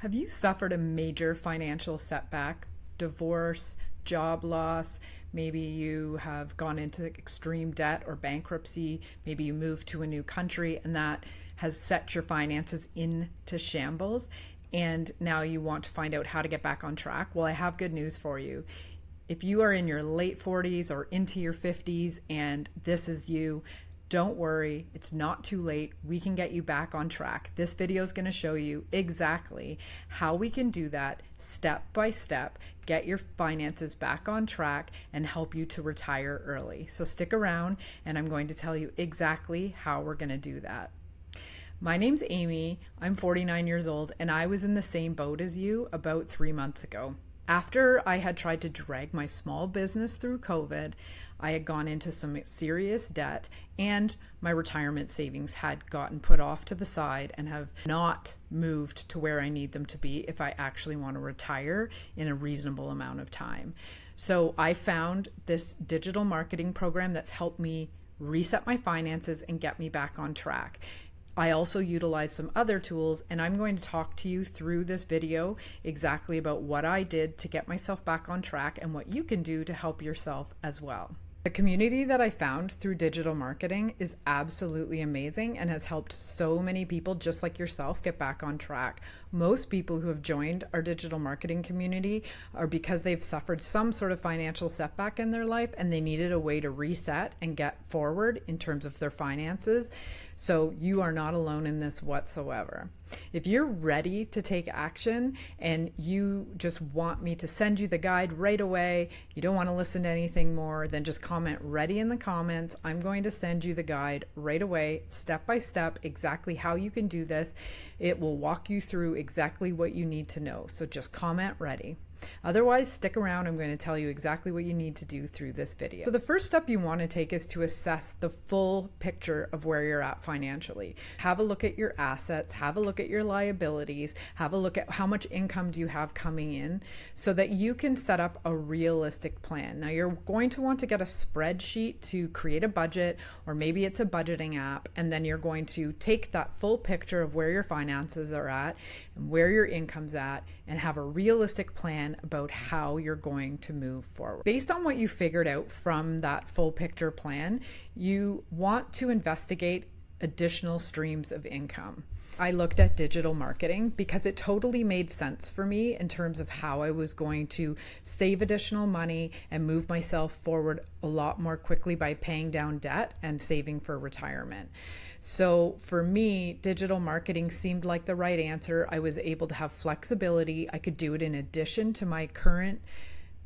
Have you suffered a major financial setback, divorce, job loss? Maybe you have gone into extreme debt or bankruptcy. Maybe you moved to a new country and that has set your finances into shambles. And now you want to find out how to get back on track. Well, I have good news for you. If you are in your late 40s or into your 50s and this is you, don't worry, it's not too late. We can get you back on track. This video is going to show you exactly how we can do that step by step, get your finances back on track, and help you to retire early. So stick around, and I'm going to tell you exactly how we're going to do that. My name's Amy. I'm 49 years old, and I was in the same boat as you about 3 months ago. After I had tried to drag my small business through COVID, I had gone into some serious debt and my retirement savings had gotten put off to the side and have not moved to where I need them to be if I actually want to retire in a reasonable amount of time. So I found this digital marketing program that's helped me reset my finances and get me back on track. I also utilize some other tools, and I'm going to talk to you through this video exactly about what I did to get myself back on track and what you can do to help yourself as well. The community that I found through digital marketing is absolutely amazing and has helped so many people just like yourself get back on track. Most people who have joined our digital marketing community are because they've suffered some sort of financial setback in their life and they needed a way to reset and get forward in terms of their finances. So you are not alone in this whatsoever. If you're ready to take action and you just want me to send you the guide right away, you don't want to listen to anything more, then just comment ready in the comments. I'm going to send you the guide right away, step by step, exactly how you can do this. It will walk you through exactly what you need to know. So just comment ready. Otherwise, stick around. I'm going to tell you exactly what you need to do through this video. So the first step you want to take is to assess the full picture of where you're at financially. Have a look at your assets, have a look at your liabilities, have a look at how much income do you have coming in so that you can set up a realistic plan. Now you're going to want to get a spreadsheet to create a budget, or maybe it's a budgeting app, and then you're going to take that full picture of where your finances are at and where your income's at and have a realistic plan about how you're going to move forward. Based on what you figured out from that full picture plan, you want to investigate additional streams of income. I looked at digital marketing because it totally made sense for me in terms of how I was going to save additional money and move myself forward a lot more quickly by paying down debt and saving for retirement. So for me, digital marketing seemed like the right answer. I was able to have flexibility. I could do it in addition to my current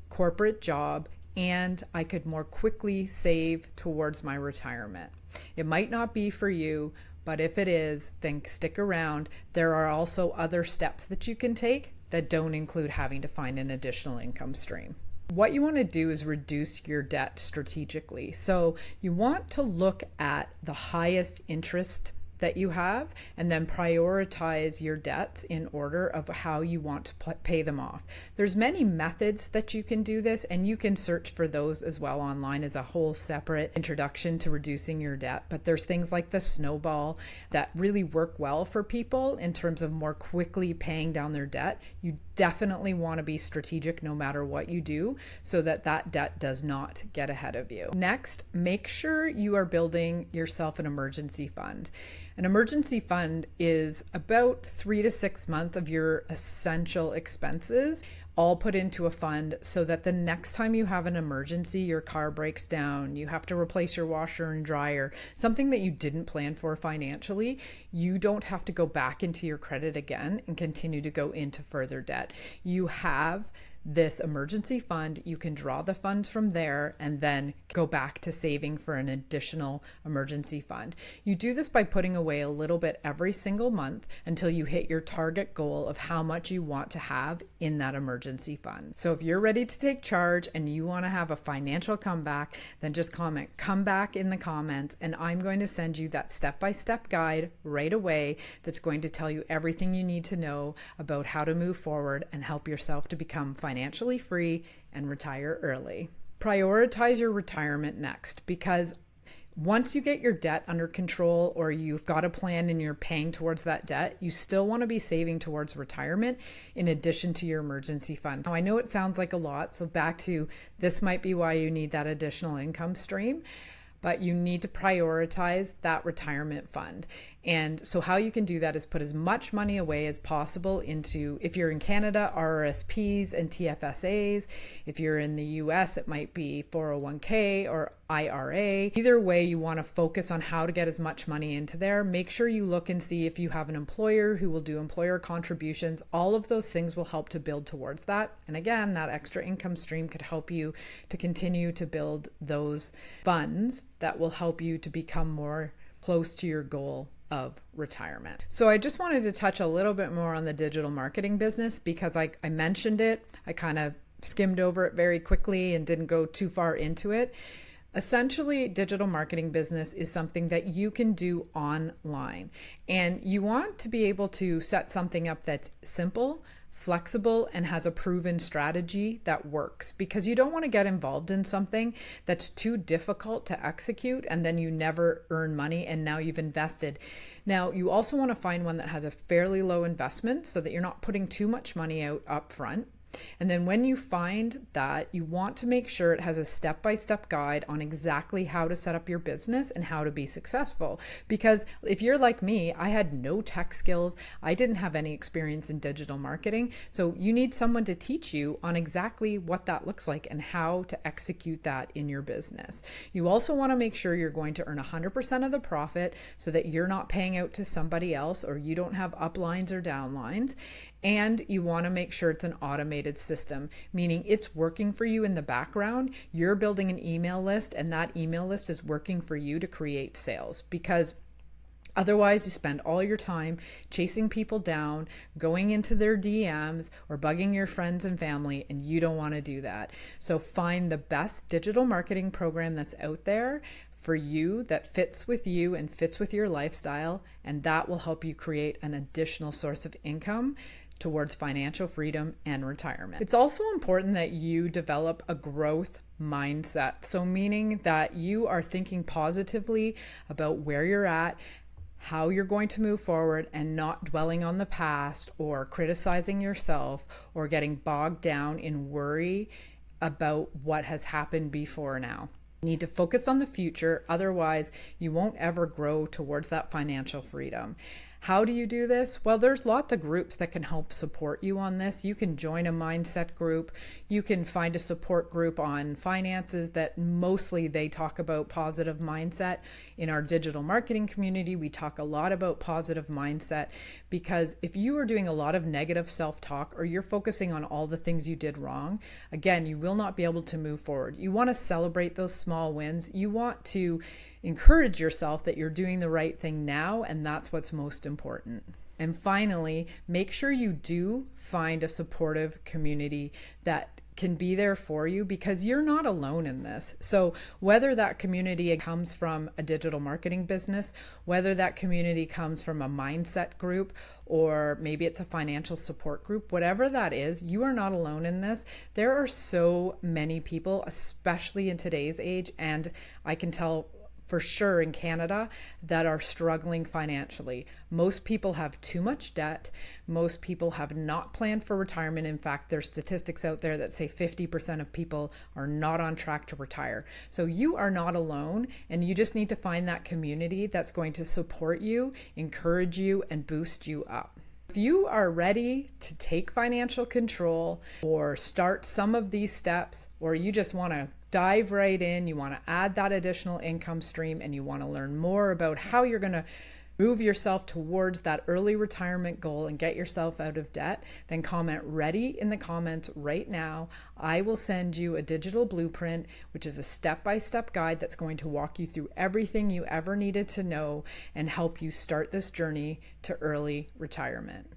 corporate job, and I could more quickly save towards my retirement. It might not be for you, but if it is, then stick around. There are also other steps that you can take that don't include having to find an additional income stream. What you want to do is reduce your debt strategically. So you want to look at the highest interest that you have and then prioritize your debts in order of how you want to pay them off. There's many methods that you can do this, and you can search for those as well online as a whole separate introduction to reducing your debt. But there's things like the snowball that really work well for people in terms of more quickly paying down their debt. You definitely want to be strategic no matter what you do so that that debt does not get ahead of you. Next, make sure you are building yourself an emergency fund. An emergency fund is about 3 to 6 months of your essential expenses all put into a fund so that the next time you have an emergency, your car breaks down, you have to replace your washer and dryer, something that you didn't plan for financially, you don't have to go back into your credit again and continue to go into further debt. You have this emergency fund, you can draw the funds from there and then go back to saving for an additional emergency fund. You do this by putting away a little bit every single month until you hit your target goal of how much you want to have in that emergency fund. So if you're ready to take charge and you want to have a financial comeback, then just comment "comeback" in the comments, and I'm going to send you that step-by-step guide right away that's going to tell you everything you need to know about how to move forward and help yourself to become financially free and retire early. Prioritize your retirement next, because Once you get your debt under control or you've got a plan and you're paying towards that debt, you still want to be saving towards retirement in addition to your emergency fund. Now, I know it sounds like a lot, so back to this might be why you need that additional income stream, but you need to prioritize that retirement fund. And so how you can do that is put as much money away as possible into, if you're in Canada, RRSPs and TFSAs. If you're in the US, it might be 401k or IRA. Either way, you want to focus on how to get as much money into there. Make sure you look and see if you have an employer who will do employer contributions. All of those things will help to build towards that. And again, that extra income stream could help you to continue to build those funds that will help you to become more close to your goal of retirement. So I just wanted to touch a little bit more on the digital marketing business because I mentioned it. I kind of skimmed over it very quickly and didn't go too far into it. Essentially, digital marketing business is something that you can do online, and you want to be able to set something up that's simple, flexible, and has a proven strategy that works, because you don't want to get involved in something that's too difficult to execute and then you never earn money and now you've invested. Now, you also want to find one that has a fairly low investment so that you're not putting too much money out up front. And then when you find that, you want to make sure it has a step-by-step guide on exactly how to set up your business and how to be successful. Because if you're like me, I had no tech skills. I didn't have any experience in digital marketing. So you need someone to teach you on exactly what that looks like and how to execute that in your business. You also want to make sure you're going to earn 100% of the profit so that you're not paying out to somebody else or you don't have uplines or downlines. And you want to make sure it's an automated system, meaning it's working for you in the background. You're building an email list and that email list is working for you to create sales, because otherwise you spend all your time chasing people down, going into their DMs or bugging your friends and family, and you don't want to do that. So find the best digital marketing program that's out there for you that fits with you and fits with your lifestyle, and that will help you create an additional source of income towards financial freedom and retirement. It's also important that you develop a growth mindset. So meaning that you are thinking positively about where you're at, how you're going to move forward, and not dwelling on the past or criticizing yourself or getting bogged down in worry about what has happened before now. You need to focus on the future, otherwise you won't ever grow towards that financial freedom. How do you do this? Well, there's lots of groups that can help support you on this. You can join a mindset group. You can find a support group on finances that mostly they talk about positive mindset. In our digital marketing community, we talk a lot about positive mindset, because if you are doing a lot of negative self-talk or you're focusing on all the things you did wrong, again, you will not be able to move forward. You want to celebrate those small wins. You want to encourage yourself that you're doing the right thing now, and that's what's most important. And finally, make sure you do find a supportive community that can be there for you, because you're not alone in this. So whether that community comes from a digital marketing business, whether that community comes from a mindset group, or maybe it's a financial support group, whatever that is, you are not alone in this. There are so many people, especially in today's age, and I can tell for sure in Canada, that are struggling financially. Most people have too much debt. Most people have not planned for retirement. In fact, there's statistics out there that say 50% of people are not on track to retire. So you are not alone, and you just need to find that community that's going to support you, encourage you, and boost you up. If you are ready to take financial control or start some of these steps, or you just want to dive right in, you want to add that additional income stream, and you want to learn more about how you're going to move yourself towards that early retirement goal and get yourself out of debt, then comment ready in the comments right now. I will send you a digital blueprint, which is a step-by-step guide that's going to walk you through everything you ever needed to know and help you start this journey to early retirement.